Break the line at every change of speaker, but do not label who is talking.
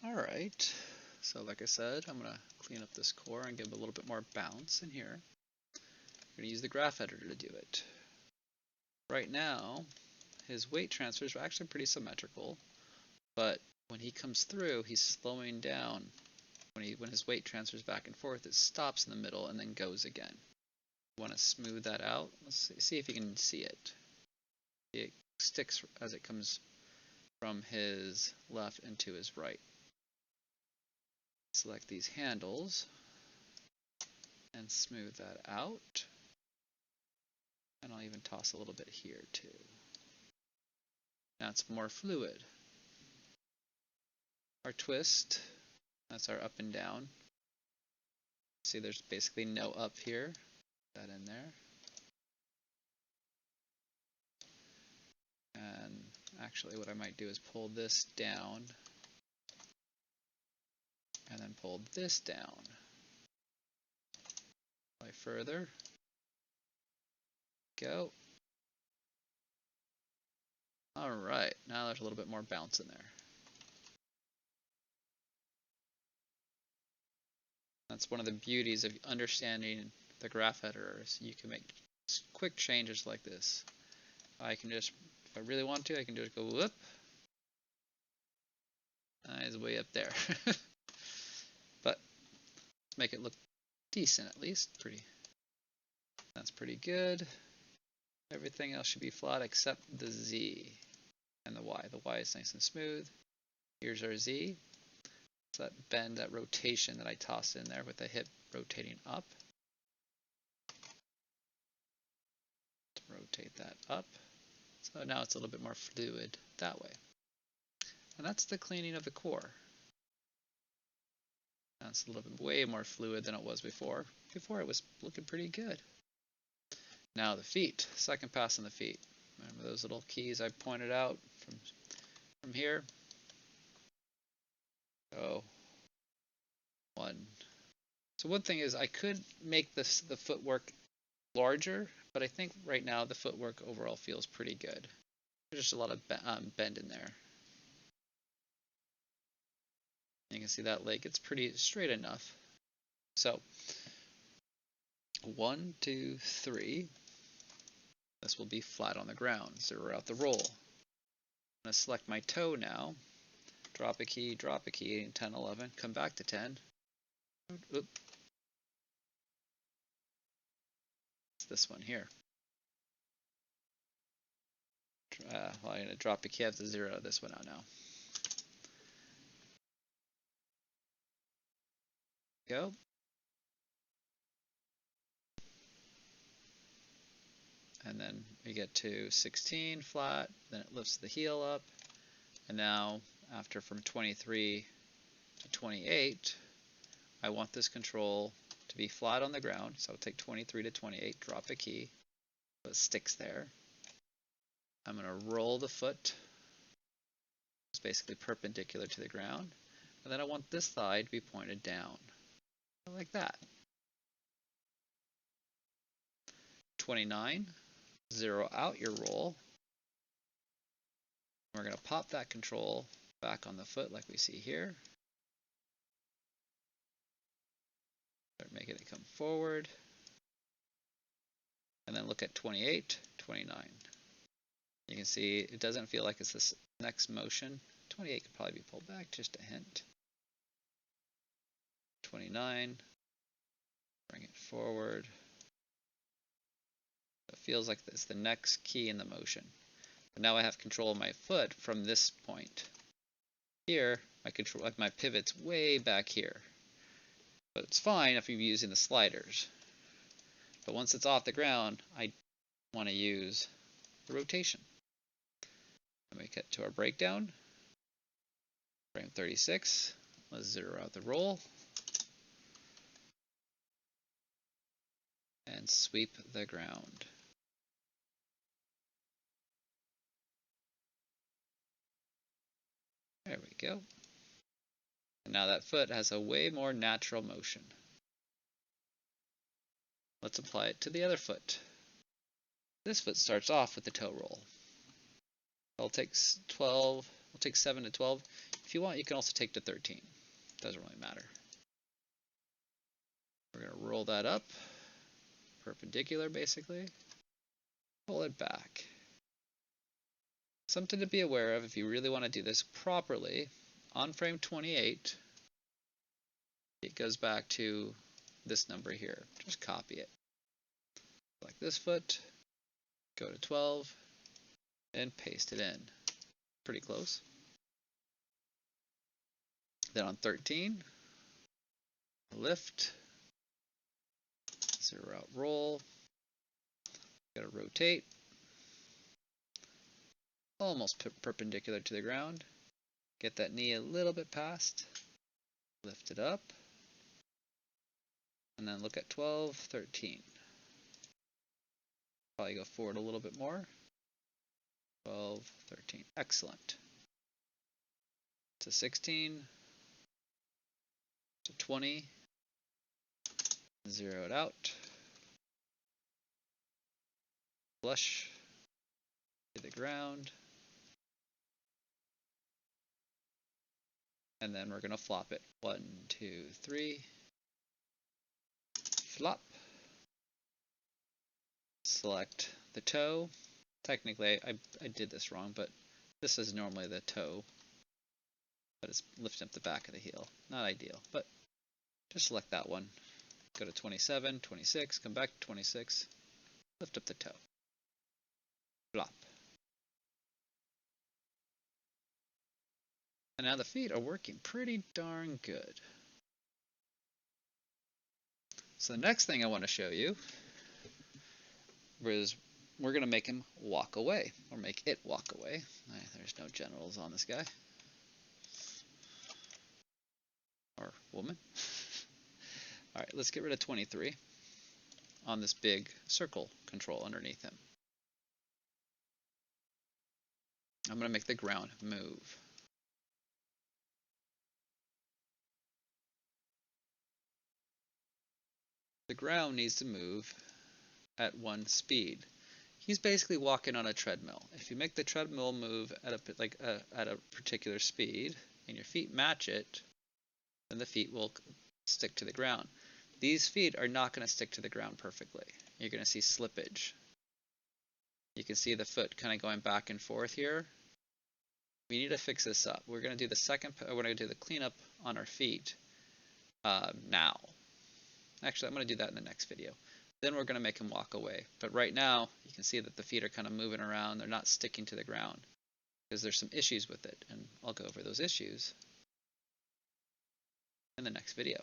Alright, so like I said, I'm going to clean up this core and give it a little bit more bounce in here. I'm going to use the graph editor to do it. Right now, his weight transfers are actually pretty symmetrical, but when he comes through, he's slowing down. When his weight transfers back and forth, it stops in the middle and then goes again. You want to smooth that out. Let's see if you can see it. It sticks as it comes from his left into his right. Select these handles and smooth that out. And I'll even toss a little bit here too. Now it's more fluid. Our twist, that's our up and down. See, there's basically no up here. Put that in there. And actually what I might do is pull this down and then pull this down. Apply further. Go. Alright, now there's a little bit more bounce in there. That's one of the beauties of understanding the graph editor, is you can make quick changes like this. I can just, if I really want to, I can just go whoop. It's way up there. But let's make it look decent at least. That's pretty good. Everything else should be flat except the Z and the Y. The Y is nice and smooth. Here's our Z. It's that bend, that rotation that I tossed in there with the hip rotating up. Rotate that up. So now it's a little bit more fluid that way. And that's the cleaning of the core. Now it's a little bit way more fluid than it was before. Before it was looking pretty good. Now the feet, second pass on the feet. Remember those little keys I pointed out from here? Oh, one. So one thing is I could make the footwork larger, but I think right now the footwork overall feels pretty good. There's just a lot of bend in there. You can see that leg, it's pretty straight enough. So 1, 2, 3. This will be flat on the ground. Zero out the roll. I'm going to select my toe now. Drop a key, 10, 11, come back to 10. Oop. It's this one here. Well, I'm going to drop a key, I have to zero this one out now. Go. And then we get to 16 flat, then it lifts the heel up, and now after from 23 to 28, I want this control to be flat on the ground, so I'll take 23 to 28, drop a key, so it sticks there. I'm going to roll the foot, it's basically perpendicular to the ground, and then I want this thigh to be pointed down, like that. 29. Zero out your roll. We're going to pop that control back on the foot like we see here. Start making it come forward. And then look at 28, 29. You can see it doesn't feel like it's this next motion. 28 could probably be pulled back just a hint. 29. Bring it forward. It feels like it's the next key in the motion. But now I have control of my foot from this point. Here, my pivot's way back here. But it's fine if you're using the sliders. But once it's off the ground, I want to use the rotation. Let me get to our breakdown. Frame 36. Let's zero out the roll. And sweep the ground. There we go. And now that foot has a way more natural motion. Let's apply it to the other foot. This foot starts off with the toe roll. It'll take 12, We'll take 7 to 12. If you want, you can also take to 13. Doesn't really matter. We're going to roll that up, perpendicular basically. Pull it back. Something to be aware of if you really want to do this properly. On frame 28, it goes back to this number here. Just copy it. Select this foot, go to 12, and paste it in. Pretty close. Then on 13, lift, 0 out roll, gotta rotate, almost perpendicular to the ground. Get that knee a little bit past, lift it up, and then look at 12, 13. Probably go forward a little bit more. 12, 13. Excellent. To 16, to 20, 0 it out, flush to the ground, and then we're going to flop it. 1, 2, 3, flop. Select the toe. Technically, I did this wrong, but this is normally the toe, but it's lifting up the back of the heel. Not ideal, but just select that one. Go to 27, 26, come back to 26, lift up the toe. Flop. And now the feet are working pretty darn good. So the next thing I want to show you is we're going to make him walk away, or make it walk away. There's no genitals on this guy. Or woman. Alright, let's get rid of 23 on this big circle control underneath him. I'm going to make the ground move. The ground needs to move at one speed. He's basically walking on a treadmill. If you make the treadmill move at a particular speed and your feet match it, then the feet will stick to the ground. These feet are not going to stick to the ground perfectly. You're going to see slippage. You can see the foot kind of going back and forth here. We need to fix this up. We're going to do we're going to do the cleanup on our feet now. Actually, I'm going to do that in the next video. Then we're going to make him walk away. But right now, you can see that the feet are kind of moving around. They're not sticking to the ground because there's some issues with it. And I'll go over those issues in the next video.